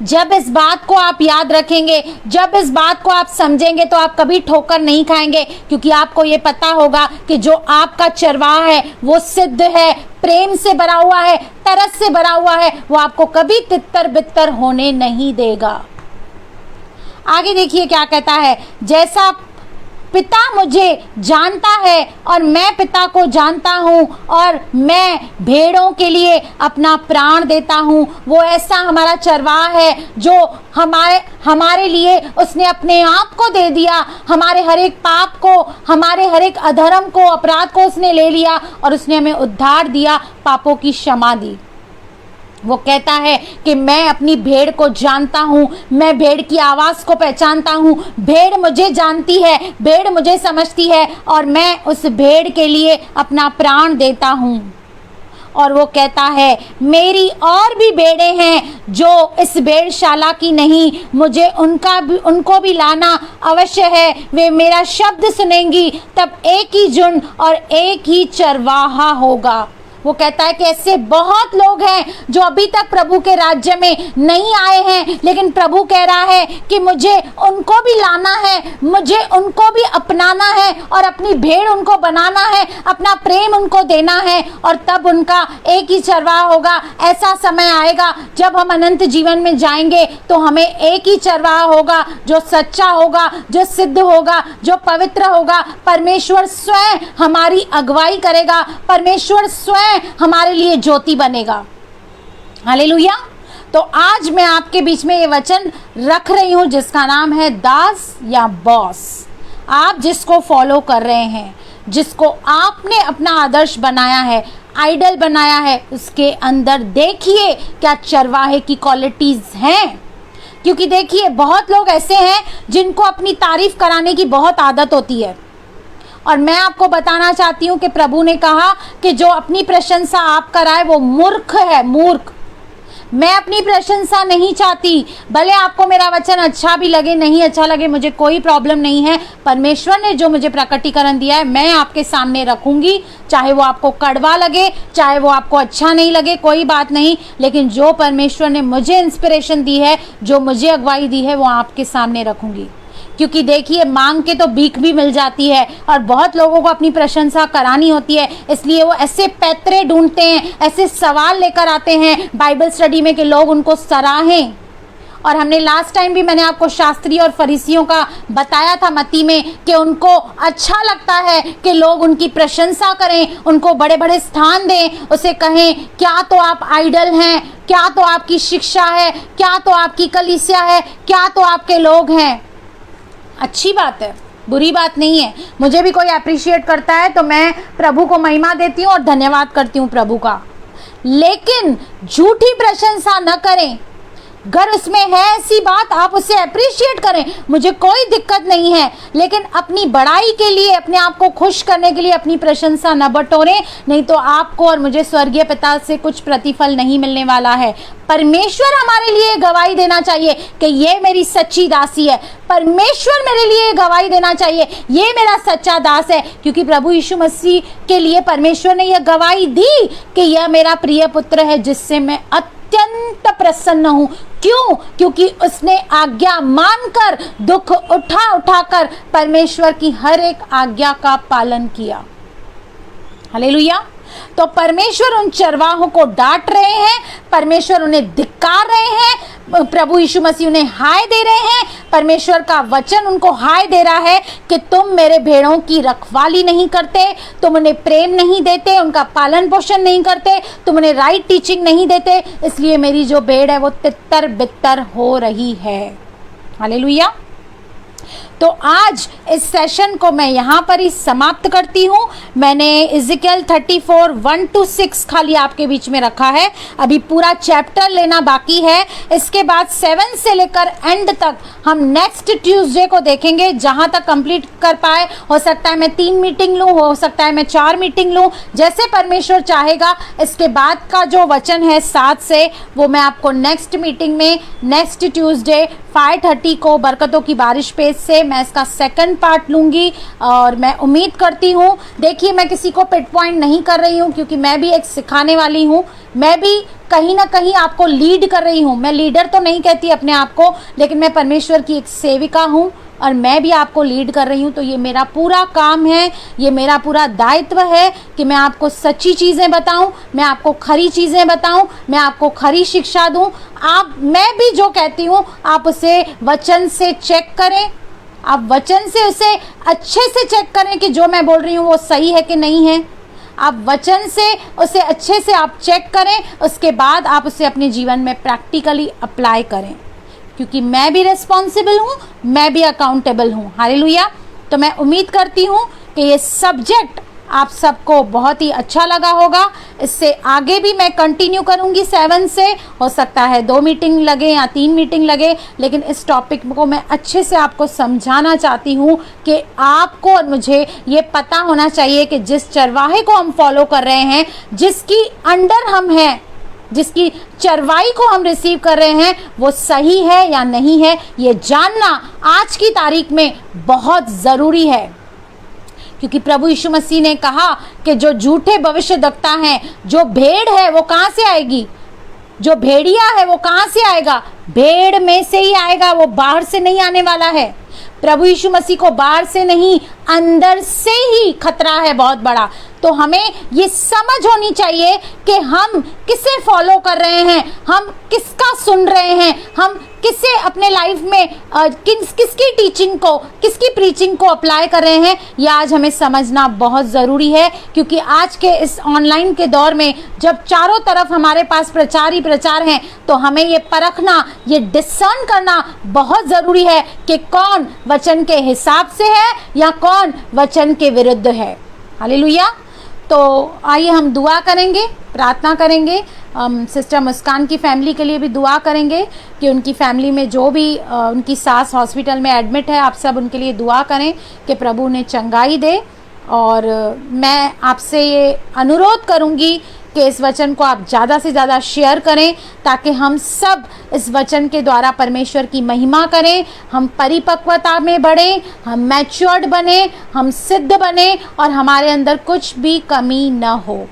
जब इस बात को आप याद रखेंगे, जब इस बात को आप समझेंगे, तो आप कभी ठोकर नहीं खाएंगे, क्योंकि आपको ये पता होगा कि जो आपका चरवाहा है वो सिद्ध है, प्रेम से भरा हुआ है, तरस से भरा हुआ है, वो आपको कभी तितर बितर होने नहीं देगा। आगे देखिए क्या कहता है, जैसा पिता मुझे जानता है और मैं पिता को जानता हूँ और मैं भेड़ों के लिए अपना प्राण देता हूँ, वो ऐसा हमारा चरवाहा है जो हमारे लिए उसने अपने आप को दे दिया। हमारे हर एक पाप को, हमारे हर एक अधर्म को, अपराध को उसने ले लिया और उसने हमें उद्धार दिया, पापों की क्षमा दी। वो कहता है कि मैं अपनी भेड़ को जानता हूँ, मैं भेड़ की आवाज़ को पहचानता हूँ, भेड़ मुझे जानती है, भेड़ मुझे समझती है और मैं उस भेड़ के लिए अपना प्राण देता हूँ। और वो कहता है मेरी और भी भेड़ें हैं जो इस भेड़शाला की नहीं, मुझे उनको भी लाना अवश्य है। वे मेरा शब्द सुनेंगी, तब एक ही झुंड और एक ही चरवाहा होगा। वो कहता है कि ऐसे बहुत लोग हैं जो अभी तक प्रभु के राज्य में नहीं आए हैं, लेकिन प्रभु कह रहा है कि मुझे उनको भी लाना है, मुझे उनको भी अपनाना है और अपनी भेड़ उनको बनाना है, अपना प्रेम उनको देना है, और तब उनका एक ही चरवाहा होगा। ऐसा समय आएगा जब हम अनंत जीवन में जाएंगे तो हमें एक ही चरवाहा होगा जो सच्चा होगा, जो सिद्ध होगा, जो पवित्र होगा। परमेश्वर स्वयं हमारी अगुवाई करेगा, परमेश्वर स्वयं हमारे लिए ज्योति बनेगा। हालेलुया। तो आज मैं आपके बीच में ये वचन रख रही हूं जिसका नाम है दास या बॉस। आप जिसको फॉलो कर रहे हैं, जिसको आपने अपना आदर्श बनाया है, आइडल बनाया है, उसके अंदर देखिए क्या चरवाहे की क्वालिटीज हैं। क्योंकि देखिए बहुत लोग ऐसे हैं जिनको अपनी तारीफ कराने की बहुत आदत होती है, और मैं आपको बताना चाहती हूँ कि प्रभु ने कहा कि जो अपनी प्रशंसा आप कराए वो मूर्ख है, मूर्ख। मैं अपनी प्रशंसा नहीं चाहती, भले आपको मेरा वचन अच्छा भी लगे, नहीं अच्छा लगे, मुझे कोई प्रॉब्लम नहीं है। परमेश्वर ने जो मुझे प्रकटीकरण दिया है मैं आपके सामने रखूंगी, चाहे वो आपको कड़वा लगे, चाहे वो आपको अच्छा नहीं लगे, कोई बात नहीं, लेकिन जो परमेश्वर ने मुझे इंस्पिरेशन दी है, जो मुझे अगुवाई दी है, वो आपके सामने रखूंगी। क्योंकि देखिए मांग के तो भीख भी मिल जाती है, और बहुत लोगों को अपनी प्रशंसा करानी होती है, इसलिए वो ऐसे पैतरे ढूंढते हैं, ऐसे सवाल लेकर आते हैं बाइबल स्टडी में कि लोग उनको सराहें। और हमने लास्ट टाइम भी मैंने आपको शास्त्री और फरीसियों का बताया था मत्ती में कि उनको अच्छा लगता है कि लोग उनकी प्रशंसा करें, उनको बड़े बड़े स्थान दें, उसे कहें क्या तो आप आइडल हैं, क्या तो आपकी शिक्षा है, क्या तो आपकी कलीसिया है, क्या तो आपके लोग हैं। अच्छी बात है, बुरी बात नहीं है। मुझे भी कोई अप्रिशिएट करता है तो मैं प्रभु को महिमा देती हूँ और धन्यवाद करती हूँ प्रभु का, लेकिन झूठी प्रशंसा न करें। अगर उसमें है ऐसी बात, आप उसे अप्रिशिएट करें, मुझे कोई दिक्कत नहीं है, लेकिन अपनी बड़ाई के लिए, अपने आप को खुश करने के लिए अपनी प्रशंसा न बटोरें, नहीं तो आपको और मुझे स्वर्गीय पिता से कुछ प्रतिफल नहीं मिलने वाला है। परमेश्वर हमारे लिए गवाही देना चाहिए कि ये मेरी सच्ची दासी है, परमेश्वर मेरे लिए गवाही देना चाहिए ये मेरा सच्चा दास है, क्योंकि प्रभु यीशु मसीह के लिए परमेश्वर ने यह गवाही दी कि यह मेरा प्रिय पुत्र है जिससे मैं अत्यंत प्रसन्न हूँ। क्यों? क्योंकि उसने आज्ञा मानकर, दुख उठा उठाकर परमेश्वर की हर एक आज्ञा का पालन किया। हालेलुया। तो परमेश्वर उन चरवाहों को डांट रहे हैं, परमेश्वर उन्हें धिक्कार रहे हैं, प्रभु यीशु मसीह उन्हें हाय दे रहे हैं। परमेश्वर का वचन उनको हाय दे रहा है कि तुम मेरे भेड़ों की रखवाली नहीं करते, तुम उन्हें प्रेम नहीं देते, उनका पालन पोषण नहीं करते, तुम उन्हें राइट टीचिंग नहीं देते, इसलिए मेरी जो भेड़ है वो तितर बितर हो रही है। हालेलुया। तो आज इस सेशन को मैं यहाँ पर ही समाप्त करती हूँ। मैंने इज़िकियल 34 1-6 खाली आपके बीच में रखा है, अभी पूरा चैप्टर लेना बाकी है। इसके बाद 7 से लेकर एंड तक हम नेक्स्ट ट्यूसडे को देखेंगे, जहाँ तक कंप्लीट कर पाए। हो सकता है मैं 3 मीटिंग लूँ, हो सकता है मैं 4 मीटिंग लूँ, जैसे परमेश्वर चाहेगा। इसके बाद का जो वचन है 7 से, वो मैं आपको नेक्स्ट मीटिंग में नेक्स्ट ट्यूसडे 5:30 को बरकतों की बारिश पेज से मैं इसका सेकंड पार्ट लूँगी। और मैं उम्मीद करती हूँ, देखिए मैं किसी को पिट पॉइंट नहीं कर रही हूँ, क्योंकि मैं भी एक सिखाने वाली हूँ, मैं भी कहीं ना कहीं आपको लीड कर रही हूँ। मैं लीडर तो नहीं कहती अपने आप को, लेकिन मैं परमेश्वर की एक सेविका हूँ और मैं भी आपको लीड कर रही हूँ। तो ये मेरा पूरा काम है, ये मेरा पूरा दायित्व है कि मैं आपको सच्ची चीज़ें बताऊँ, मैं आपको खरी चीज़ें बताऊँ, मैं आपको खरी शिक्षा दूँ। मैं भी जो कहती हूँ आप उसे वचन से चेक करें, आप वचन से उसे अच्छे से चेक करें कि जो मैं बोल रही हूँ वो सही है कि नहीं है। आप वचन से उसे अच्छे से आप चेक करें, उसके बाद आप उसे अपने जीवन में प्रैक्टिकली अप्लाई करें, क्योंकि मैं भी रिस्पॉन्सिबल हूँ, मैं भी अकाउंटेबल हूँ। हालेलुया। तो मैं उम्मीद करती हूँ कि ये सब्जेक्ट आप सबको बहुत ही अच्छा लगा होगा। इससे आगे भी मैं कंटिन्यू करूँगी 7 से, हो सकता है 2 मीटिंग लगे या 3 मीटिंग लगे, लेकिन इस टॉपिक को मैं अच्छे से आपको समझाना चाहती हूँ कि आपको और मुझे ये पता होना चाहिए कि जिस चरवाहे को हम फॉलो कर रहे हैं, जिसकी अंडर हम हैं, जिसकी चरवाई को हम रिसीव कर रहे हैं, वो सही है या नहीं है, ये जानना आज की तारीख में बहुत ज़रूरी है। क्योंकि प्रभु यीशु मसीह ने कहा कि जो झूठे भविष्यद्वक्ता हैं, जो भेड़ है वो कहाँ से आएगी, जो भेड़िया है वो कहाँ से आएगा, भेड़ में से ही आएगा, वो बाहर से नहीं आने वाला है। प्रभु यीशु मसीह को बाहर से नहीं, अंदर से ही खतरा है बहुत बड़ा। तो हमें ये समझ होनी चाहिए कि हम किसे फॉलो कर रहे हैं, हम किसका सुन रहे हैं, हम किसे अपने लाइफ में किसकी टीचिंग को, किसकी प्रीचिंग को अप्लाई कर रहे हैं, ये आज हमें समझना बहुत ज़रूरी है। क्योंकि आज के इस ऑनलाइन के दौर में जब चारों तरफ हमारे पास प्रचार ही प्रचार हैं, तो हमें ये परखना, ये डिसर्न करना बहुत ज़रूरी है कि कौन वचन के हिसाब से है या कौन वचन के विरुद्ध है। हालेलुया। तो आइए हम दुआ करेंगे, प्रार्थना करेंगे। सिस्टर मुस्कान की फैमिली के लिए भी दुआ करेंगे कि उनकी फैमिली में जो भी उनकी सास हॉस्पिटल में एडमिट है, आप सब उनके लिए दुआ करें कि प्रभु उन्हें चंगाई दे। और मैं आपसे ये अनुरोध करूंगी कि इस वचन को आप ज़्यादा से ज़्यादा शेयर करें, ताकि हम सब इस वचन के द्वारा परमेश्वर की महिमा करें, हम परिपक्वता में बढ़ें, हम मैच्योर्ड बने, हम सिद्ध बने और हमारे अंदर कुछ भी कमी न हो।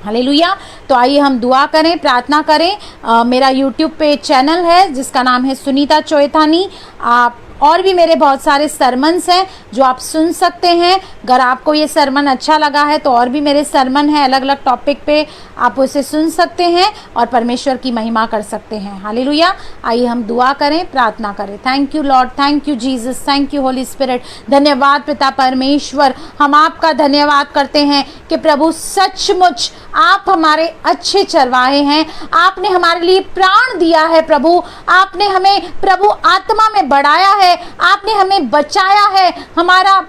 हालेलुया। तो आइए हम दुआ करें, प्रार्थना करें। मेरा यूट्यूब पे चैनल है जिसका नाम है सुनीता चोएथानी। आप और भी मेरे बहुत सारे सरमन्स हैं जो आप सुन सकते हैं। अगर आपको ये सरमन अच्छा लगा है तो और भी मेरे सरमन हैं अलग अलग टॉपिक पे, आप उसे सुन सकते हैं और परमेश्वर की महिमा कर सकते हैं। हालेलुया। आइए हम दुआ करें, प्रार्थना करें। Thank you Lord, thank you Jesus, thank you Holi spirit. धन्यवाद पिता परमेश्वर, हम आपका धन्यवाद करते हैं कि प्रभु सचमुच आप हमारे अच्छे चरवाहे हैं। आपने हमारे लिए प्राण दिया है प्रभु, आपने हमें प्रभु आत्मा में बढ़ाया है, आपने हमें बचाया है, हमारा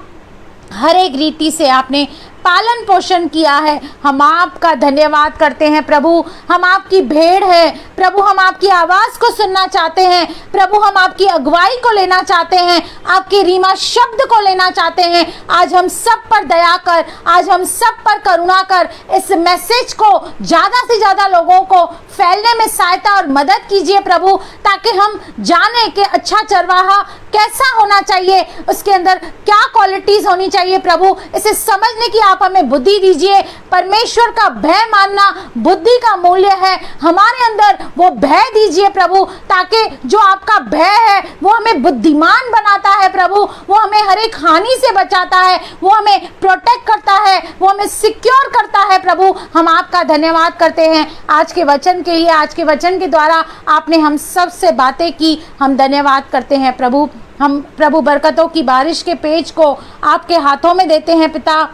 हर एक रीति से आपने पालन पोषण किया है। हम आपका धन्यवाद करते हैं प्रभु। हम आपकी भेड़ है प्रभु, हम आपकी आवाज़ को सुनना चाहते हैं प्रभु, हम आपकी अगुवाई को लेना चाहते हैं, आपके रीमा शब्द को लेना चाहते हैं। आज हम सब पर दया कर, आज हम सब पर करुणा कर, इस मैसेज को ज़्यादा से ज़्यादा लोगों को फैलने में सहायता और मदद कीजिए प्रभु, ताकि हम जाने कि अच्छा चरवाहा कैसा होना चाहिए, उसके अंदर क्या क्वालिटीज़ होनी चाहिए प्रभु, इसे समझने की आप हमें बुद्धि दीजिए। परमेश्वर का भय मानना बुद्धि का मूल्य है, हमारे अंदर वो भय दीजिए प्रभु, ताकि जो आपका भय है वो हमें बुद्धिमान बनाता है प्रभु, वो हमें हर एक हानि से बचाता है, वो हमें प्रोटेक्ट करता है, वो हमें सिक्योर करता है प्रभु। हम आपका धन्यवाद करते हैं आज के वचन के लिए, आज के वचन के द्वारा आपने हम सब से बातें की, हम धन्यवाद करते हैं प्रभु। हम प्रभु बरकतों की बारिश के पेज को आपके हाथों में देते हैं पिता,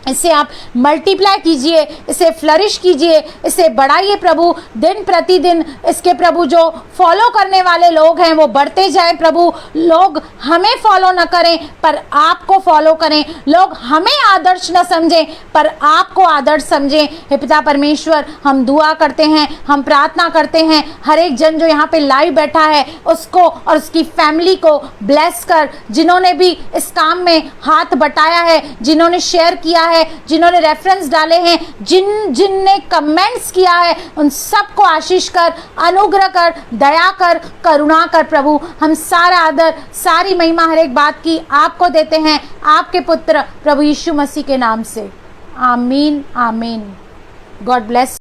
इसे आप मल्टीप्लाई कीजिए, इसे फ्लरिश कीजिए, इसे बढ़ाइए प्रभु। दिन प्रतिदिन इसके प्रभु जो फॉलो करने वाले लोग हैं वो बढ़ते जाएं प्रभु। लोग हमें फॉलो न करें पर आपको फॉलो करें, लोग हमें आदर्श न समझें पर आपको आदर्श समझें। हे पिता परमेश्वर, हम दुआ करते हैं, हम प्रार्थना करते हैं, हर एक जन जो यहाँ पे लाइव बैठा है उसको और उसकी फैमिली को ब्लेस कर। जिन्होंने भी इस काम में हाथ बटाया है, जिन्होंने शेयर किया है, जिन्होंने रेफरेंस डाले हैं, जिनने कमेंट्स किया है, उन सबको आशीष कर, अनुग्रह कर, दया कर, करुणा कर प्रभु। हम सारा आदर, सारी महिमा, हर एक बात की आपको देते हैं, आपके पुत्र प्रभु यीशु मसीह के नाम से। आमीन आमीन। God bless.